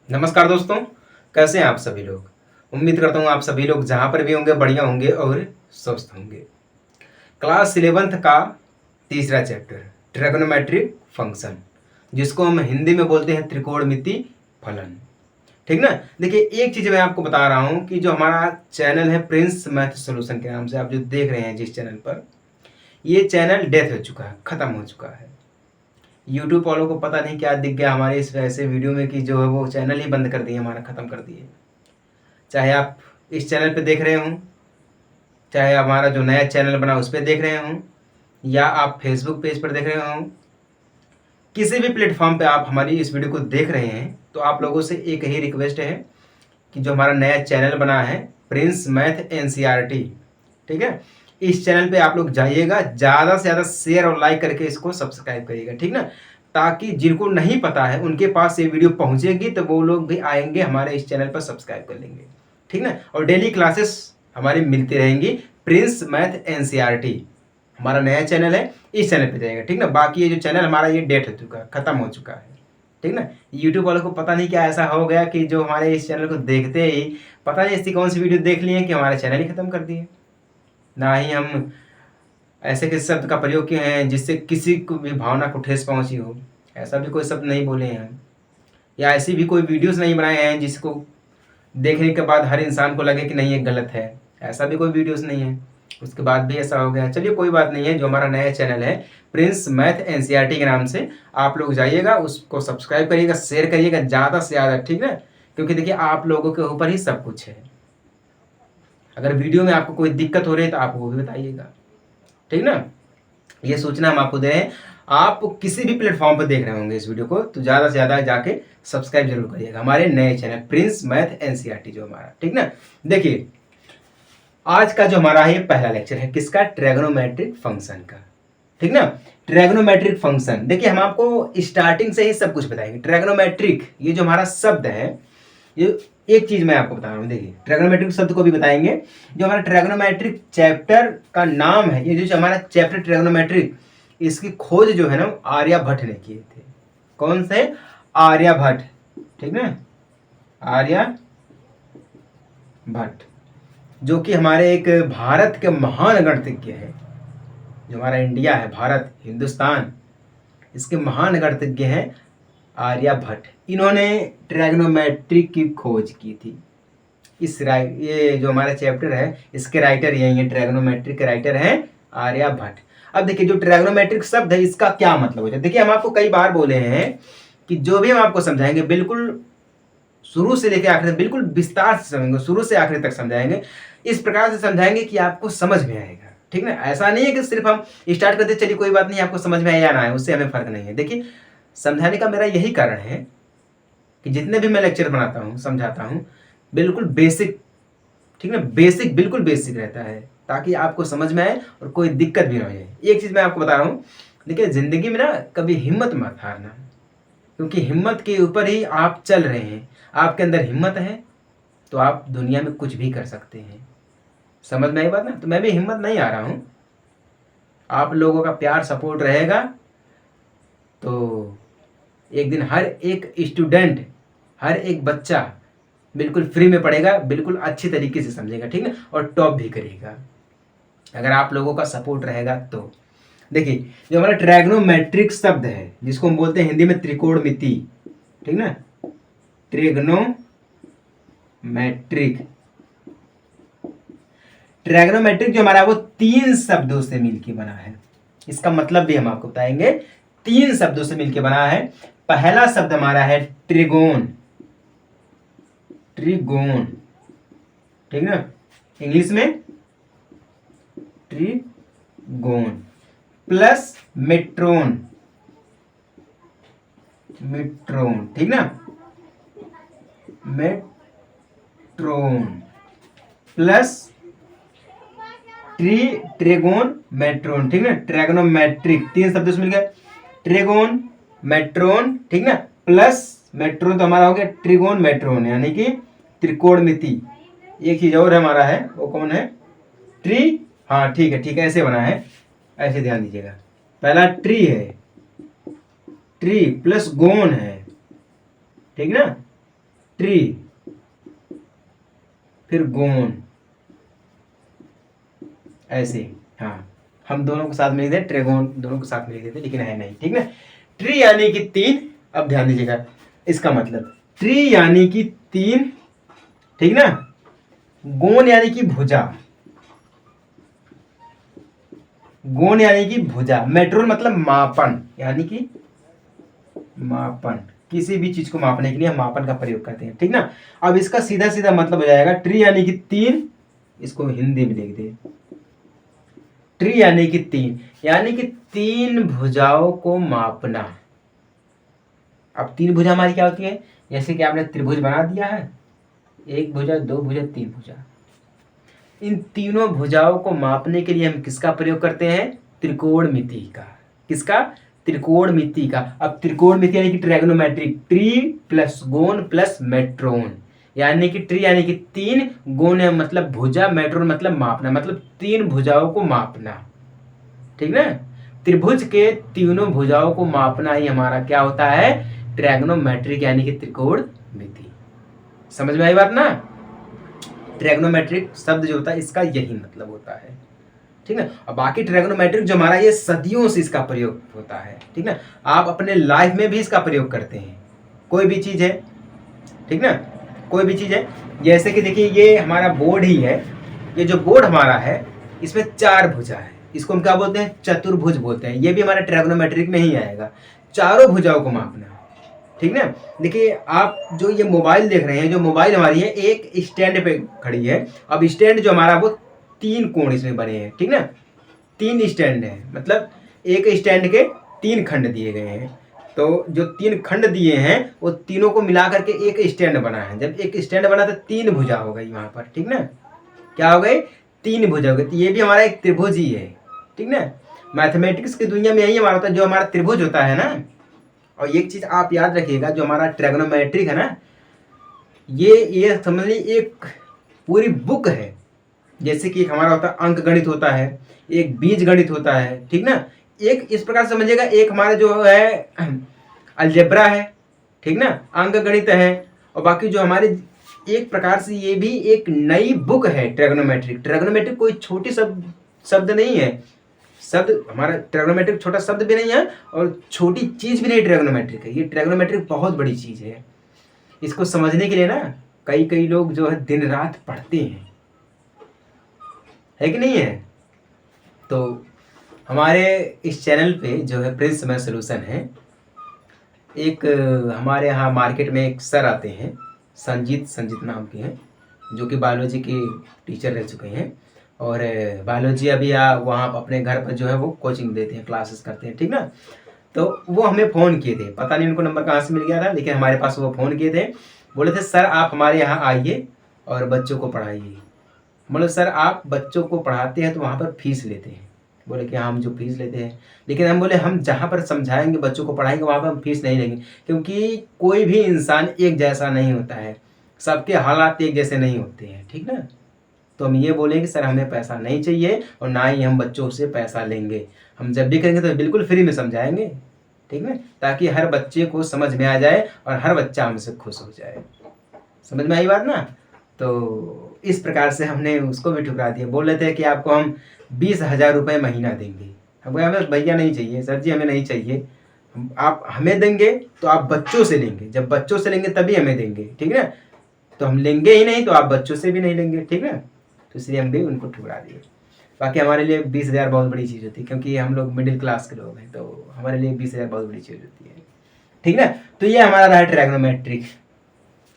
नमस्कार दोस्तों, कैसे हैं आप सभी लोग। उम्मीद करता हूँ आप सभी लोग जहाँ पर भी होंगे बढ़िया होंगे और स्वस्थ होंगे। क्लास 11th का तीसरा चैप्टर ट्रिग्नोमेट्रिक फंक्शन, जिसको हम हिंदी में बोलते हैं त्रिकोणमिति फलन। ठीक ना। देखिए, एक चीज़ मैं आपको बता रहा हूँ कि जो हमारा चैनल है प्रिंस मैथ सोल्यूशन के नाम से, आप जो देख रहे हैं जिस चैनल पर, ये चैनल डेथ हो चुका है, ख़त्म हो चुका है। यूट्यूब वालों को पता नहीं क्या दिख गया हमारे इस ऐसे वीडियो में कि जो है वो चैनल ही बंद कर दिए, हमारा ख़त्म कर दिए। चाहे आप इस चैनल पे देख रहे हों, चाहे हमारा जो नया चैनल बना उस पर देख रहे हों, या आप फेसबुक पेज पर देख रहे हों, किसी भी प्लेटफॉर्म पे आप हमारी इस वीडियो को देख रहे हैं, तो आप लोगों से एक ही रिक्वेस्ट है कि जो हमारा नया चैनल बना है प्रिंस मैथ एनसीईआरटी, ठीक है, इस चैनल पे आप लोग जाइएगा, ज़्यादा से ज़्यादा शेयर और लाइक करके इसको सब्सक्राइब करिएगा, ठीक ना। ताकि जिनको नहीं पता है उनके पास ये वीडियो पहुंचेगी, तो वो लोग भी आएंगे हमारे इस चैनल पर सब्सक्राइब कर लेंगे, ठीक ना। और डेली क्लासेस हमारी मिलती रहेंगी। प्रिंस मैथ एनसीईआरटी हमारा नया चैनल है, इस चैनल पे जाएगा, ठीक ना। बाकी ये जो चैनल हमारा ये डेट हो चुका है, ख़त्म हो चुका है, ठीक ना। यूट्यूब वालों को पता नहीं क्या ऐसा हो गया कि जो हमारे इस चैनल को देखते ही पता नहीं ऐसी कौन सी वीडियो देख लिए कि हमारा चैनल ही ख़त्म कर दिए। ना ही हम ऐसे किसी शब्द का प्रयोग किए हैं जिससे किसी को भी भावना को ठेस पहुंची हो, ऐसा भी कोई शब्द नहीं बोले हैं हम, या ऐसी भी कोई वीडियोस नहीं बनाए हैं जिसको देखने के बाद हर इंसान को लगे कि नहीं ये गलत है, ऐसा भी कोई वीडियोस नहीं है। उसके बाद भी ऐसा हो गया। चलिए कोई बात नहीं है, जो हमारा नया चैनल है प्रिंस मैथ एनसीईआरटी के नाम से, आप लोग जाइएगा, उसको सब्सक्राइब करिएगा, शेयर करिएगा ज़्यादा से ज़्यादा, ठीक है। क्योंकि देखिए, आप लोगों के ऊपर ही सब कुछ है। अगर वीडियो में आपको कोई दिक्कत हो रही है तो आप वो भी बताइएगा, ठीक ना। ये सूचना हम आपको दे रहे हैं। आप किसी भी प्लेटफॉर्म पर देख रहे होंगे इस वीडियो को, तो ज़्यादा से ज़्यादा जाके सब्सक्राइब जरूर करिएगा हमारे नए चैनल प्रिंस मैथ एनसीईआरटी जो हमारा, ठीक ना। देखिए, आज का जो हमारा ये पहला लेक्चर है किसका, ट्रिग्नोमेट्रिक फंक्शन का, ठीक ना। ट्रिग्नोमेट्रिक फंक्शन, देखिए हम आपको स्टार्टिंग से ही सब कुछ बताएंगे। ट्रिग्नोमेट्रिक ये जो हमारा शब्द है, ये एक चीज मैं आपको बता रहा हूँ, देखिए ट्रिग्नोमेट्रिक शब्द को भी बताएंगे। जो हमारा ट्रिग्नोमेट्रिक चैप्टर का नाम है, ये जो हमारा चैप्टर ट्रिग्नोमेट्रिक, इसकी खोज जो है ना आर्यभट्ट ने किए थे। कौन से, आर्यभट्ट, ठीक ना, आर्यभट्ट, जो कि हमारे एक भारत के महान गणितज्ञ है। जो हमारा इंडिया है, भारत, हिंदुस्तान, इसके महान गणितज्ञ हैं आर्यभट्ट। इन्होंने ट्रिग्नोमेट्रिक की खोज की थी। ये जो हमारा चैप्टर है इसके राइटर यही है, ट्रिग्नोमेट्रिक के राइटर हैं आर्यभट्ट। अब देखिए, जो ट्रिग्नोमेट्रिक शब्द है इसका क्या मतलब होता है। देखिए, हम आपको कई बार बोले हैं कि जो भी हम आपको समझाएंगे बिल्कुल शुरू से लेकर आखिर तक बिल्कुल विस्तार से समझेंगे, शुरू से आखिर तक समझाएंगे, इस प्रकार से समझाएंगे कि आपको समझ में आएगा, ठीक ना। ऐसा नहीं है कि सिर्फ हम स्टार्ट करते चलिए कोई बात नहीं, आपको समझ में आए या ना आए उससे हमें फर्क नहीं है। देखिए, समझाने का मेरा यही कारण है कि जितने भी मैं लेक्चर बनाता हूँ, समझाता हूँ, बिल्कुल बेसिक, ठीक ना, बेसिक, बिल्कुल बेसिक रहता है, ताकि आपको समझ में आए और कोई दिक्कत भी ना हो जाए। एक चीज़ मैं आपको बता रहा हूँ, देखिए ज़िंदगी में ना कभी हिम्मत मत हारना, क्योंकि हिम्मत के ऊपर ही आप चल रहे हैं। आपके अंदर हिम्मत है तो आप दुनिया में कुछ भी कर सकते हैं। समझ में आई बात ना। तो मैं भी हिम्मत नहीं आ रहा हूँ, आप लोगों का प्यार सपोर्ट रहेगा तो एक दिन हर एक स्टूडेंट, हर एक बच्चा बिल्कुल फ्री में पढ़ेगा, बिल्कुल अच्छी तरीके से समझेगा, ठीक है, और टॉप भी करेगा अगर आप लोगों का सपोर्ट रहेगा तो। देखिए, जो हमारा ट्रिग्नोमेट्रिक शब्द है जिसको हम बोलते हैं हिंदी में त्रिकोणमिति, ठीक ना, ट्रिग्नोमेट्रिक, ट्रिग्नोमेट्रिक जो हमारा वो 3 शब्दों से मिलकर बना है। इसका मतलब भी हम आपको बताएंगे, 3 शब्दों से मिलकर बना है। पहला शब्द हमारा है ट्रिगोन, ट्रिगोन, ठीक ना, इंग्लिश में ट्रिगोन, प्लस मेट्रोन, मेट्रोन, ठीक ना, मेट्रोन, प्लस ट्रिगोन मेट्रोन, ठीक ना, ट्रिग्नोमेट्रिक 3 शब्दों से मिल गया, ट्रिगोन मेट्रोन, ठीक ना, प्लस मेट्रोन, तो हमारा हो गया ट्रिगोन मेट्रोन, यानी कि त्रिकोणमिति। एक चीज और हमारा है, वो कौन है, हाँ ठीक है, ठीक है, ऐसे बना है, ऐसे ध्यान दीजिएगा। पहला ट्री है, ट्री प्लस गोन है, ठीक ना, ट्री, फिर गोन, ऐसे। हाँ, हम दोनों को साथ में लिख दें, ट्रेगोन दोनों को साथ में लिख देते, लेकिन है नहीं, ठीक ना। ट्री यानी कि 3, अब ध्यान दीजिएगा इसका मतलब, ट्री यानी कि 3, ठीक ना। गोन यानी कि भुजा, गोन यानी कि भुजा। मेट्रोन मतलब मापन, यानी कि मापन, किसी भी चीज को मापने के लिए हम मापन का प्रयोग करते हैं, ठीक ना। अब इसका सीधा सीधा मतलब हो जाएगा, ट्री यानी कि 3, इसको हिंदी में लिख दे, ट्री यानी कि 3, यानी कि 3 भुजाओं को मापना। अब 3 भुजा हमारी क्या होती है, जैसे कि आपने त्रिभुज बना दिया है, 1 भुजा, 2 भुजा, 3 भुजा। इन तीनों भुजाओं को मापने के लिए हम किसका प्रयोग करते हैं, त्रिकोणमिति का। किसका, त्रिकोणमिति का। अब त्रिकोणमिति यानी कि ट्रैगोनोमेट्रिक, ट्री प्लस गोन प्लस मेट्रोन, यानी कि ट्री यानी कि 3, गोन मतलब भुजा, मेट्रोन मतलब मापना, मतलब 3 भुजाओं को मापना, ठीक ना। त्रिभुज के तीनों भुजाओं को मापना ही हमारा क्या होता है, ट्रैगोनोमेट्रिक यानी कि त्रिकोणमिति। समझ में आई बात ना। ट्रैगोनोमेट्रिक शब्द जो होता है इसका यही मतलब होता है, ठीक ना। और बाकी ट्रैगोनोमेट्रिक जो हमारा, ये सदियों से इसका प्रयोग होता है, ठीक ना। आप अपने लाइफ में भी इसका प्रयोग करते हैं, कोई भी चीज है, ठीक ना, कोई भी चीज है। जैसे कि देखिए ये हमारा बोर्ड ही है, ये जो बोर्ड हमारा है इसमें 4 भुजा है, इसको हम क्या बोलते हैं, चतुर्भुज बोलते हैं। ये भी हमारा ट्रैगोनोमेट्रिक में ही आएगा, चारों भुजाओं को मापना, ठीक ना। देखिए आप जो ये मोबाइल देख रहे हैं, जो मोबाइल हमारी है एक स्टैंड पे खड़ी है। अब स्टैंड जो हमारा वो 3 कोण इसमें बने हैं, ठीक ना, 3 स्टैंड है, मतलब एक स्टैंड के 3 खंड दिए गए हैं। तो जो 3 खंड दिए हैं वो तीनों को मिला करके एक स्टैंड बना है। जब एक स्टैंड बना तो 3 भुजा हो गई वहां पर, ठीक ना। क्या हो गई, 3 भुजा हो गई। तो ये भी हमारा एक त्रिभुज ही है, ठीक ना। मैथमेटिक्स की दुनिया में यही हमारा होता है, जो हमारा त्रिभुज होता है ना। और एक चीज आप याद रखिएगा, जो हमारा ट्रैगोनोमेट्रिक है ना, ये समझ लीजिए एक पूरी बुक है। जैसे कि हमारा होता है अंक गणित होता है, एक बीज गणित होता है, ठीक ना। एक इस प्रकार से समझिएगा, एक हमारा जो है अलजेब्रा है, ठीक ना, अंक गणित है। और बाकी जो हमारे, एक प्रकार से ये भी एक नई बुक है ट्रैगोनोमेट्रिक। ट्रैगोनोमेट्रिक कोई छोटी शब्द नहीं है, शब्द हमारा ट्रैगोनोमेट्रिक छोटा शब्द भी नहीं है और छोटी चीज भी नहीं ट्रैगोनोमेट्रिक है। ये ट्रैगोनोमेट्रिक बहुत बड़ी चीज है। इसको समझने के लिए ना कई कई लोग जो है दिन रात पढ़ते हैं, है कि नहीं है। तो हमारे इस चैनल पे जो है प्रिंस मैथ सॉल्यूशन है, एक हमारे यहाँ मार्केट में एक सर आते हैं, संजीत नाम के हैं, जो कि बायोलॉजी के टीचर रह चुके हैं। और बायोलॉजी अभी वहाँ अपने घर पर जो है वो कोचिंग देते हैं, क्लासेस करते हैं, ठीक ना। तो वो हमें फ़ोन किए थे, पता नहीं उनको नंबर कहाँ से मिल गया था, लेकिन हमारे पास वो फ़ोन किए थे। बोले थे सर आप हमारे यहाँ आइए और बच्चों को पढ़ाइए। मतलब सर आप बच्चों को पढ़ाते हैं तो वहाँ पर फीस लेते हैं। बोले कि हाँ हम जो फीस लेते हैं, लेकिन हम बोले हम जहाँ पर समझाएंगे बच्चों को पढ़ाएंगे वहाँ पर हम फीस नहीं लेंगे, क्योंकि कोई भी इंसान एक जैसा नहीं होता है, सबके हालात एक जैसे नहीं होते हैं, ठीक ना। तो हम ये बोलेंगे सर हमें पैसा नहीं चाहिए और ना ही हम बच्चों से पैसा लेंगे, हम जब भी करेंगे तो बिल्कुल फ्री में समझाएंगे, ठीक है, ताकि हर बच्चे को समझ में आ जाए और हर बच्चा हमसे खुश हो जाए। समझ में आई बात ना। तो इस प्रकार से हमने उसको भी ठुकरा दिया। बोल रहे थे कि आपको हम 20,000 रुपये महीना देंगे। हम कहा हमें भैया नहीं चाहिए, सर जी हमें नहीं चाहिए, आप हमें देंगे तो आप बच्चों से लेंगे, जब बच्चों से लेंगे तभी हमें देंगे, ठीक है ना। तो हम लेंगे ही नहीं तो आप बच्चों से भी नहीं लेंगे, ठीक है। तो इसलिए हम भी उनको ठुकरा दिए। बाकी हमारे लिए 20,000 बहुत बड़ी चीज़ होती है, क्योंकि हम लोग मिडिल क्लास के लोग हैं, तो हमारे लिए 20,000 बहुत बड़ी चीज़ होती है, ठीक है। तो ये हमारा रहा ट्रैगोनोमेट्रिक।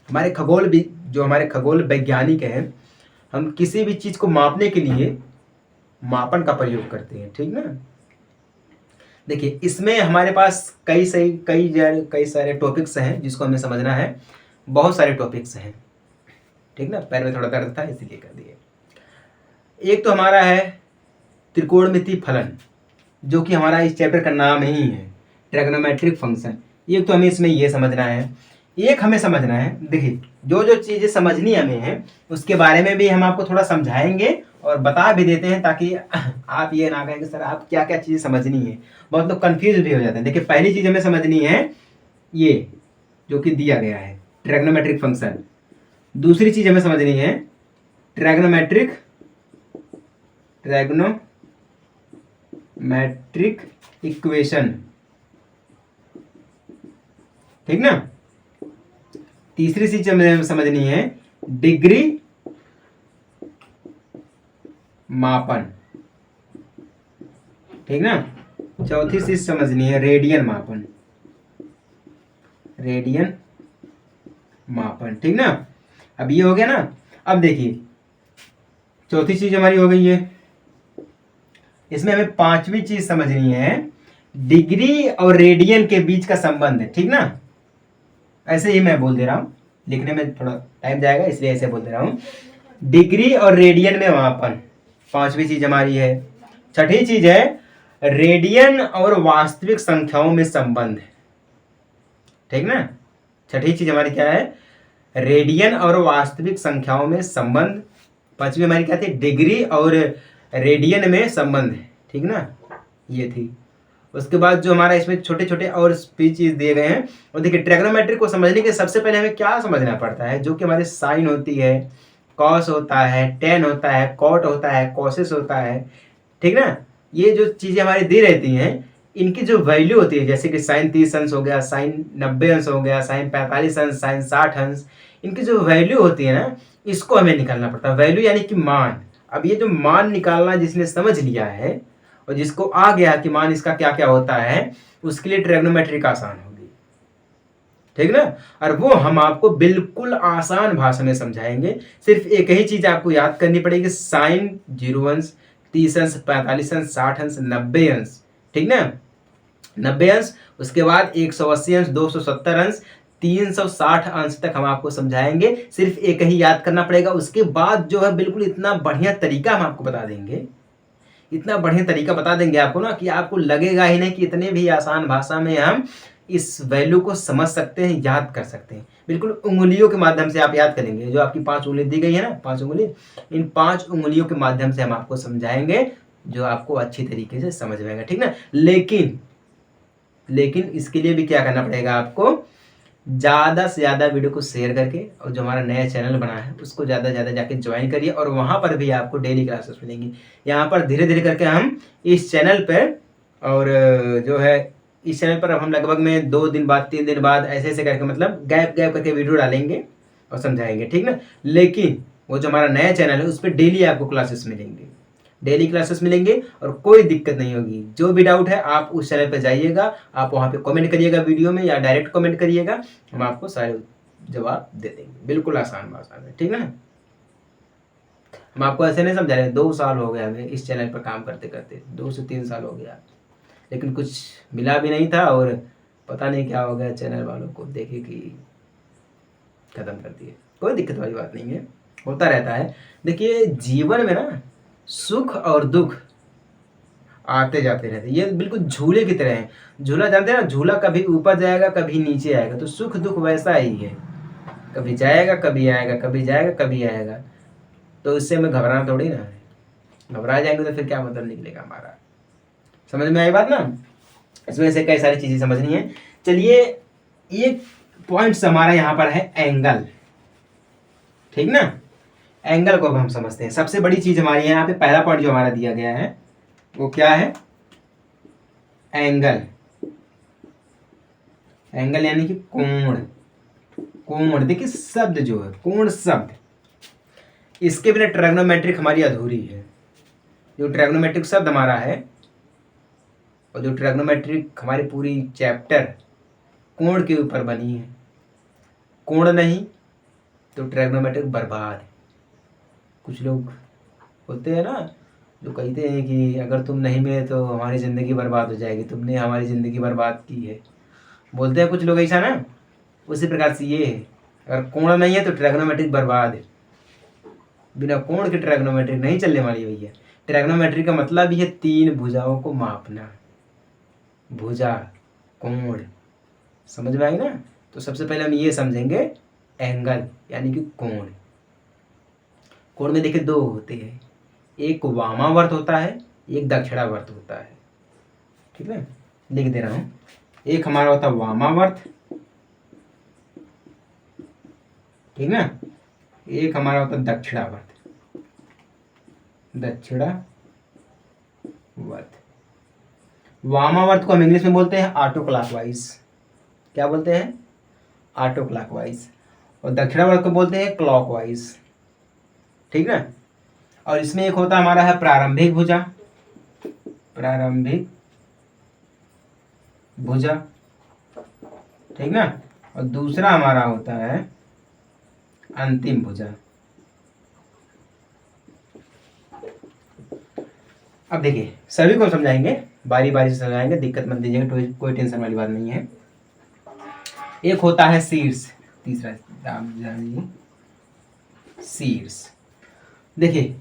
हमारे खगोल भी जो हमारे खगोल वैज्ञानिक हैं, हम किसी भी चीज़ को मापने के लिए मापन का प्रयोग करते हैं, ठीक ना। देखिए इसमें हमारे पास कई सारे टॉपिक्स हैं जिसको हमें समझना है, बहुत सारे टॉपिक्स हैं, ठीक ना। पैर में थोड़ा दर्द था इसलिए कर दिए। एक तो हमारा है त्रिकोणमिति फलन, जो कि हमारा इस चैप्टर का नाम ही है, ट्रैगोनोमेट्रिक फंक्शन। ये तो हमें इसमें ये समझना है, एक हमें समझना है। देखिए जो जो चीज़ें समझनी हमें है उसके बारे में भी हम आपको थोड़ा समझाएंगे और बता भी देते हैं, ताकि आप ये ना कहें कि सर आप क्या क्या चीज़ समझनी है, बहुत लोग कन्फ्यूज भी हो जाते हैं। देखिए पहली चीज़ हमें समझनी है ये जो कि दिया गया है, ट्रैग्नोमेट्रिक फंक्शन। दूसरी चीज हमें समझनी है ट्रैग्नोमेट्रिक इक्वेशन, ठीक ना। तीसरी चीज हमें समझनी है डिग्री मापन, ठीक ना। चौथी चीज समझनी है रेडियन मापन, ठीक ना। अब ये हो गया ना। अब देखिए चौथी चीज हमारी हो गई है, इसमें हमें पांचवी चीज समझनी है डिग्री और रेडियन के बीच का संबंध है, ठीक ना। ऐसे ही मैं बोल दे रहा हूं, लिखने में थोड़ा टाइम जाएगा इसलिए ऐसे बोल दे रहा हूं। डिग्री और रेडियन में मापन पांचवी चीज हमारी है। छठी चीज है रेडियन और वास्तविक संख्याओं में संबंध, ठीक ना। छठी चीज हमारी क्या है, रेडियन और वास्तविक संख्याओं में संबंध। पांचवी हमारी क्या थी, डिग्री और रेडियन में संबंध, ठीक ना, ये थी। उसके बाद जो हमारा इसमें छोटे छोटे और चीज दिए गए हैं, और देखिए ट्रिग्नोमेट्री को समझने के सबसे पहले हमें क्या समझना पड़ता है, जो कि हमारी साइन होती है, कॉस होता है, टेन होता है, कॉट होता है, कॉसेस होता है, ठीक ना। ये जो चीजें हमारी दी रहती हैं इनकी जो वैल्यू होती है, जैसे कि साइन 30 अंश हो गया, साइन 90 अंश हो गया, साइन 45 अंश, साइन 60 अंश, इनकी जो वैल्यू होती है ना, इसको हमें निकालना पड़ता है। वैल्यू यानी कि मान। अब ये जो मान निकालना जिसने समझ लिया है और जिसको आ गया कि मान इसका क्या क्या होता है, उसके लिए ट्रिग्नोमेट्री आसान होगी, ठीक ना। और वो हम आपको बिल्कुल आसान भाषा में समझाएंगे। सिर्फ एक ही चीज आपको याद करनी पड़ेगी, साइन 0 अंश, 30 अंश, 45 अंश, 60 अंश, 90 अंश, ठीक ना। 90 अंश, उसके बाद 180 अंश, 270 अंश, 360 अंश तक हम आपको समझाएंगे। सिर्फ एक ही याद करना पड़ेगा। उसके बाद जो है बिल्कुल इतना बढ़िया तरीका हम आपको बता देंगे, इतना बढ़िया तरीका बता देंगे आपको ना कि आपको लगेगा ही नहीं कि इतने भी आसान भाषा में हम इस वैल्यू को समझ सकते हैं, याद कर सकते हैं। बिल्कुल उंगलियों के माध्यम से आप याद करेंगे। जो आपकी 5 उंगली दी गई है ना, 5 उंगली, इन 5 उंगलियों के माध्यम से हम आपको समझाएंगे, जो आपको अच्छी तरीके से समझ में आएगा, ठीक ना। लेकिन इसके लिए भी क्या करना पड़ेगा आपको, ज़्यादा से ज़्यादा वीडियो को शेयर करके, और जो हमारा नया चैनल बना है उसको ज़्यादा से ज़्यादा जाके ज्वाइन करिए, और वहाँ पर भी आपको डेली क्लासेस मिलेंगी। यहाँ पर धीरे धीरे करके हम इस चैनल पर, और जो है इस चैनल पर अब हम लगभग में 2 दिन बाद, 3 दिन बाद, ऐसे ऐसे करके, मतलब गैप गैप करके वीडियो डालेंगे और समझाएंगे, ठीक ना। लेकिन वो जो हमारा नया चैनल है उस पर डेली आपको क्लासेस मिलेंगे, डेली क्लासेस मिलेंगे, और कोई दिक्कत नहीं होगी। जो भी डाउट है आप उस चैनल पर जाइएगा, आप वहाँ पे कमेंट करिएगा वीडियो में, या डायरेक्ट कमेंट करिएगा, हम आपको सारे जवाब दे देंगे बिल्कुल आसान भाषा में, ठीक है ना। हम आपको ऐसे नहीं समझा रहे। 2 साल हो गया हमें इस चैनल पर काम करते करते, 2 से 3 साल हो गया, लेकिन कुछ मिला भी नहीं था, और पता नहीं क्या हो गया चैनल वालों को, देखे कि खत्म कर दिए। कोई दिक्कत वाली बात नहीं है, होता रहता है। देखिए जीवन में ना सुख और दुख आते जाते रहते, ये बिल्कुल झूले की तरह है। झूला जानते हैं ना, झूला कभी ऊपर जाएगा कभी नीचे आएगा, तो सुख दुख वैसा ही है, कभी जाएगा कभी आएगा, कभी जाएगा कभी आएगा। तो इससे हमें घबराना थोड़ी ना है, घबरा जाएंगे तो फिर क्या मतलब निकलेगा हमारा। समझ में आई बात ना। इसमें से कई सारी चीजें समझनी है। चलिए एक पॉइंट्स हमारा यहाँ पर है एंगल, ठीक ना। एंगल को अब हम समझते हैं। सबसे बड़ी चीज हमारी यहाँ पे पहला पॉइंट जो हमारा दिया गया है वो क्या है, एंगल। एंगल यानी कि कोण। कोण देखिए शब्द जो है, कोण शब्द, इसके बिना ट्रिग्नोमेट्रिक हमारी अधूरी है। जो ट्रिग्नोमेट्रिक शब्द हमारा है, और जो ट्रिग्नोमेट्रिक हमारी पूरी चैप्टर कोण के ऊपर बनी है, कोण नहीं तो ट्रिग्नोमेट्रिक बर्बाद है। कुछ लोग होते हैं ना जो कहते हैं कि अगर तुम नहीं मिले तो हमारी ज़िंदगी बर्बाद हो जाएगी, तुमने हमारी ज़िंदगी बर्बाद की है, बोलते हैं कुछ लोग ऐसा ना। उसी प्रकार से ये है, अगर कोण नहीं है तो ट्रिग्नोमेट्रिक बर्बाद है। बिना कोण के ट्रिग्नोमेट्रिक नहीं चलने वाली भैया। ट्रिग्नोमेट्री का मतलब ही है 3 भुजाओं को मापना, भुजा, कोण, समझ में आई ना। तो सबसे पहले हम ये समझेंगे एंगल यानी कि कोण। कोण में देखिए 2 होते हैं, एक वामावर्त होता है, एक दक्षिणावर्त होता है, ठीक है। लिख दे रहा हूं, एक हमारा होता है वामावर्त, ठीक ना। एक हमारा होता है दक्षिणावर्त, दक्षिणावर्त। वामावर्त को हम इंग्लिश में बोलते हैं ऑटो क्लॉकवाइज। क्या बोलते हैं? Auto clockwise. और दक्षिणावर्त को बोलते हैं क्लॉकवाइज, ठीक ना। और इसमें एक होता हमारा है प्रारंभिक भुजा, प्रारंभिक भुजा, ठीक ना। और दूसरा हमारा होता है अंतिम भुजा। अब देखिए सभी को समझाएंगे, बारी बारी से समझाएंगे, दिक्कत मत दीजिएगा, कोई टेंशन वाली बात नहीं है। एक होता है शीर्ष, तीसरा शीर्ष। देखिए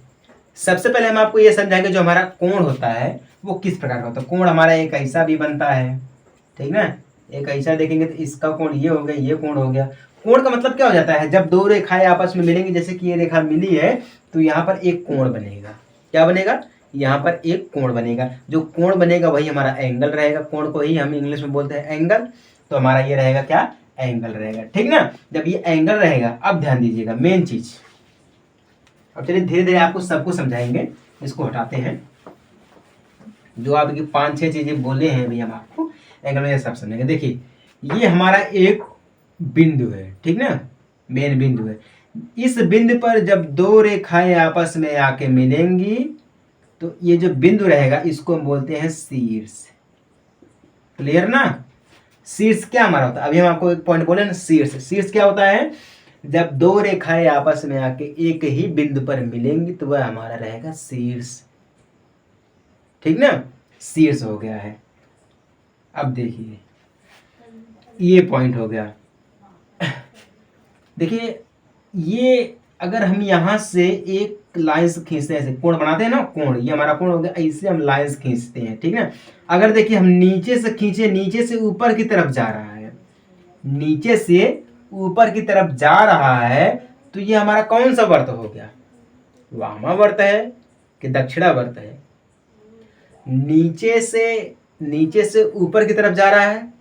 सबसे पहले हम आपको ये समझाएंगे जो हमारा कोण होता है वो किस प्रकार का होता है। कोण हमारा एक ऐसा भी बनता है, ठीक ना। एक ऐसा देखेंगे तो इसका कोण ये हो गया, ये कोण हो गया। कोण का मतलब क्या हो जाता है? जब दो रेखाएं आपस में मिलेंगी, जैसे कि ये रेखा मिली है तो यहाँ पर एक कोण बनेगा। क्या बनेगा? यहाँ पर एक कोण बनेगा। जो कोण बनेगा वही हमारा एंगल रहेगा। कोण को ही हम इंग्लिश में बोलते हैं एंगल। तो हमारा ये रहेगा क्या? एंगल रहेगा, ठीक ना। जब ये एंगल रहेगा, अब ध्यान दीजिएगा मेन चीज। अब चलिए धीरे धीरे आपको सबको समझाएंगे। इसको हटाते हैं, जो आपकी 5-6 चीजें बोले हैं अभी हम आपको एंगल में सब समझेंगे। देखिए ये हमारा एक बिंदु है, ठीक ना, मेन बिंदु है। इस बिंदु पर जब दो रेखाएं आपस में आके मिलेंगी तो ये जो बिंदु रहेगा इसको हम बोलते हैं शीर्ष। क्लियर ना। शीर्ष क्या हमारा होता है? अभी हम आपको एक पॉइंट बोले ना, शीर्ष। शीर्ष क्या होता है? जब दो रेखाएं आपस में आके एक ही बिंदु पर मिलेंगी तो वह हमारा रहेगा शीर्ष, ठीक ना। शीर्ष हो गया है। अब देखिए ये पॉइंट हो गया। देखिए ये अगर हम यहां से एक लाइंस खींचते हैं, ऐसे कोण बनाते हैं ना, कोण, ये हमारा कोण हो गया, ऐसे हम लाइंस खींचते हैं, ठीक ना। अगर देखिए हम नीचे से खींचे, नीचे से ऊपर की तरफ जा रहा है, नीचे से ऊपर की तरफ जा रहा है, तो ये हमारा कौन सा वर्त हो गया? वामावर्त है कि दक्षिणावर्त है? नीचे से ऊपर की तरफ जा रहा है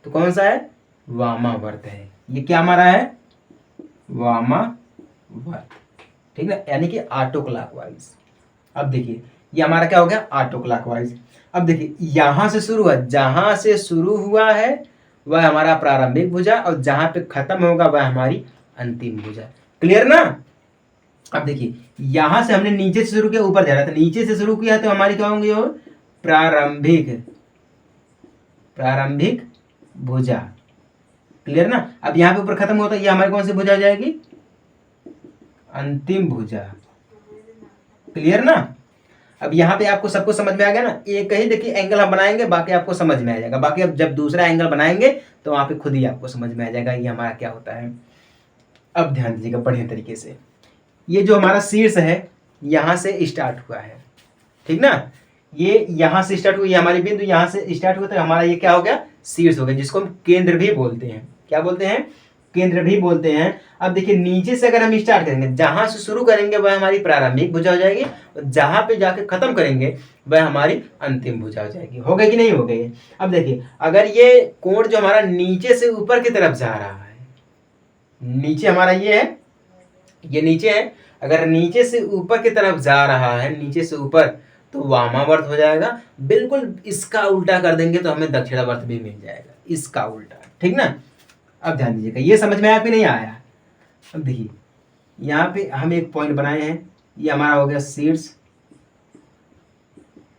तो कौन सा है? वामावर्त है। ये क्या हमारा है? वामावर्त, ठीक ना, यानी कि ऑटो क्लॉकवाइज। अब देखिए ये हमारा क्या हो गया? Auto clockwise. अब देखिए यहां से शुरू हुआ, जहां से शुरू हुआ है वह हमारा प्रारंभिक भुजा, और जहां पे खत्म होगा वह हमारी अंतिम भुजा। क्लियर ना। अब देखिए यहां से हमने नीचे से शुरू किया, ऊपर जा रहा था, नीचे से शुरू किया तो हमारी क्या होंगी? और प्रारंभिक भुजा। क्लियर ना। अब यहाँ पे ऊपर खत्म होता है, ये हमारी कौन सी भुजा हो जाएगी? अंतिम भुजा। क्लियर ना। अब यहाँ पे आपको सबको समझ में आ गया ना। एक ही देखिए एंगल हम बनाएंगे, बाकी आपको समझ में आ जाएगा। बाकी अब जब दूसरा एंगल बनाएंगे तो वहां पे खुद ही आपको समझ में आ जाएगा ये हमारा क्या होता है। अब ध्यान दीजिएगा बढ़िया तरीके से। ये जो हमारा शीर्ष है यहां से स्टार्ट हुआ है, ठीक ना। ये यहां से स्टार्ट हुआ, ये हमारी बिंदु यहां से स्टार्ट हुआ, तो हमारा ये क्या हो गया? शीर्ष हो गया, जिसको हम केंद्र भी बोलते हैं। क्या बोलते हैं? केंद्र भी बोलते हैं। अब देखिए नीचे से अगर हम स्टार्ट करेंगे, जहां से शुरू करेंगे वह हमारी प्रारंभिक भुजा हो जाएगी, और जहां पे जाके खत्म करेंगे वह हमारी अंतिम भुजा हो जाएगी। हो गई कि नहीं हो गई? अब देखिए अगर ये कोण जो हमारा नीचे से ऊपर की तरफ जा रहा है, नीचे हमारा ये है, ये नीचे है, अगर नीचे से ऊपर की तरफ जा रहा है, नीचे से ऊपर, तो वामावर्त हो जाएगा। बिल्कुल इसका उल्टा कर देंगे तो हमें दक्षिणावर्त भी मिल जाएगा, इसका उल्टा, ठीक ना। अब ध्यान दीजिएगा, ये समझ में आया कि नहीं आया? अब देखिए यहाँ पे हम एक पॉइंट बनाए हैं, ये हमारा हो गया शीर्ष,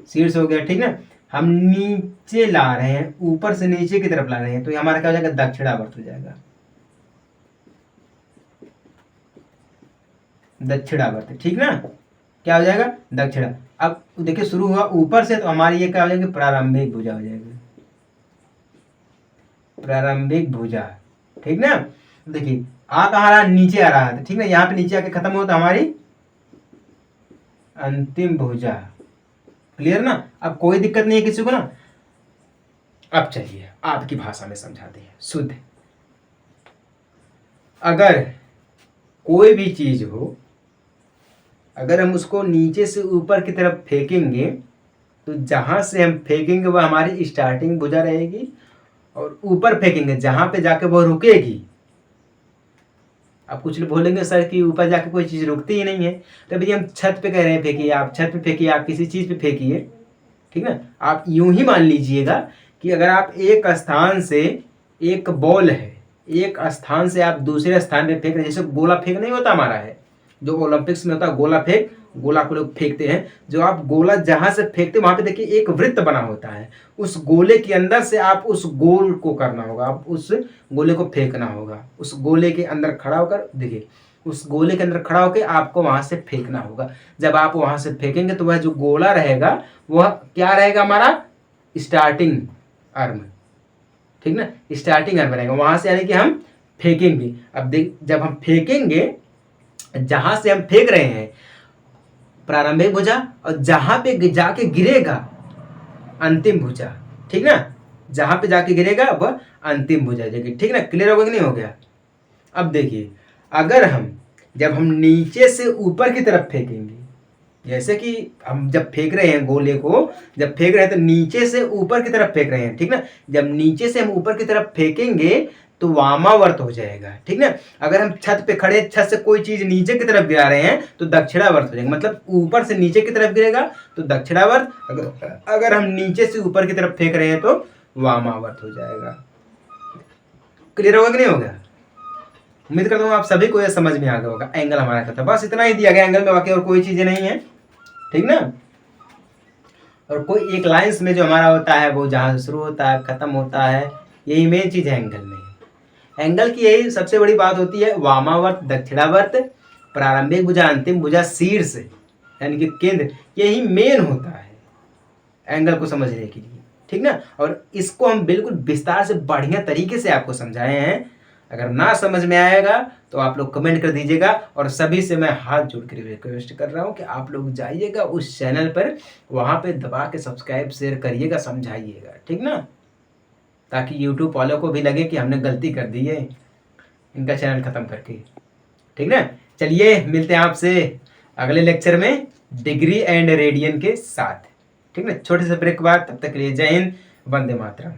शीर्ष हो गया, ठीक ना। हम नीचे ला रहे हैं, ऊपर से नीचे की तरफ ला रहे हैं, तो ये हमारा क्या हो जाएगा? दक्षिणावर्त हो जाएगा, दक्षिणावर्त, ठीक ना। क्या हो जाएगा? दक्षिणा। अब देखिए शुरू हुआ ऊपर से, तो हमारी ये क्या हो जाएगी? प्रारंभिक भुजा हो जाएगी, प्रारंभिक भुजा, ठीक ना। देखिए आ कहाँ रहा? नीचे आ रहा है, ठीक ना। यहाँ पे नीचे आके खत्म हो तो हमारी अंतिम भुजा। क्लियर ना। अब कोई दिक्कत नहीं है किसी को ना। अब चलिए आपकी भाषा में समझाते हैं शुद्ध। अगर कोई भी चीज हो, अगर हम उसको नीचे से ऊपर की तरफ फेंकेंगे तो जहां से हम फेंकेंगे वह हमारी स्टार्टिंग भुजा रहेगी, और ऊपर फेंकेंगे जहां पे जाके वो रुकेगी। आप कुछ लोग बोलेंगे सर कि ऊपर जाके कोई चीज़ रुकती ही नहीं है, तो भैया हम छत पे कह रहे हैं फेंकिए, आप छत पे फेंकिए, आप किसी चीज़ पे फेंकिए, ठीक ना। आप यूं ही मान लीजिएगा कि अगर आप एक स्थान से, एक बॉल है, एक स्थान से आप दूसरे स्थान पे फेंक रहे हैं, जैसे गोला फेंक नहीं होता हमारा है, जो ओलंपिक्स में होता है गोला फेंक, गोला को लोग फेंकते हैं, जो आप गोला जहां से फेंकते हैं वहां पे देखिए एक वृत्त बना होता है, उस गोले के अंदर से आप उस गोल को करना होगा, आप उस गोले को फेंकना होगा, उस गोले के अंदर खड़ा होकर देखिए, उस गोले के अंदर खड़ा होकर आपको वहां से फेंकना होगा। जब आप वहां से फेंकेंगे तो वह जो गोला रहेगा वह क्या रहेगा, हमारा स्टार्टिंग आर्म, ठीक ना, स्टार्टिंग आर्म रहेगा वहां से, यानी कि हम फेंकेंगे। अब देख, जब हम फेंकेंगे, जहां से हम फेंक रहे हैं प्रारंभिक भुजा, और जहां पे जाके गिरेगा अंतिम भुजा, ठीक ना, जहां पे जाके गिरेगा वह अंतिम भुजा जाएगी, ठीक ना। क्लियर हो गया कि नहीं हो गया? अब देखिए, अगर हम जब हम नीचे से ऊपर की तरफ फेंकेंगे, जैसे कि हम जब फेंक रहे हैं गोले को, जब फेंक रहे हैं तो नीचे से ऊपर की तरफ फेंक रहे हैं, ठीक ना। जब नीचे से हम ऊपर की तरफ फेंकेंगे तो वामावर्त हो जाएगा, ठीक ना। अगर हम छत पे खड़े, छत से कोई चीज नीचे की तरफ गिरा रहे हैं तो दक्षिणावर्त हो जाएगा, मतलब ऊपर से नीचे की तरफ गिरेगा तो दक्षिणावर्त, अगर हम नीचे से ऊपर की तरफ फेंक रहे हैं तो वामावर्त हो जाएगा। क्लियर होगा कि नहीं होगा? उम्मीद करता हूँ आप सभी को यह समझ में आ गया होगा। एंगल हमारा कहता है, बस इतना ही दिया गया एंगल में, बाकी और कोई चीजें नहीं है, ठीक ना। और कोई एक लाइंस में जो हमारा होता है वो जहां शुरू होता है खत्म होता है, यही मेन चीज है एंगल में। एंगल की यही सबसे बड़ी बात होती है, वामावर्त, दक्षिणावर्त, प्रारंभिक भुजा, अंतिम भुजा, शीर्ष यानी कि केंद्र, यही मेन होता है एंगल को समझने के लिए, ठीक ना। और इसको हम बिल्कुल विस्तार से बढ़िया तरीके से आपको समझाए हैं। अगर ना समझ में आएगा तो आप लोग कमेंट कर दीजिएगा, और सभी से मैं हाथ जोड़ कर रिक्वेस्ट कर रहा हूँ कि आप लोग जाइएगा उस चैनल पर, वहाँ पे दबा के सब्सक्राइब शेयर करिएगा, समझाइएगा, ठीक ना, ताकि यूट्यूब वालों को भी लगे कि हमने गलती कर दी है इनका चैनल ख़त्म करके, ठीक ना। चलिए मिलते हैं आपसे अगले लेक्चर में डिग्री एंड रेडियन के साथ, ठीक ना। छोटे से ब्रेक के बाद, तब तक के लिए जय हिंद, वंदे मातरम।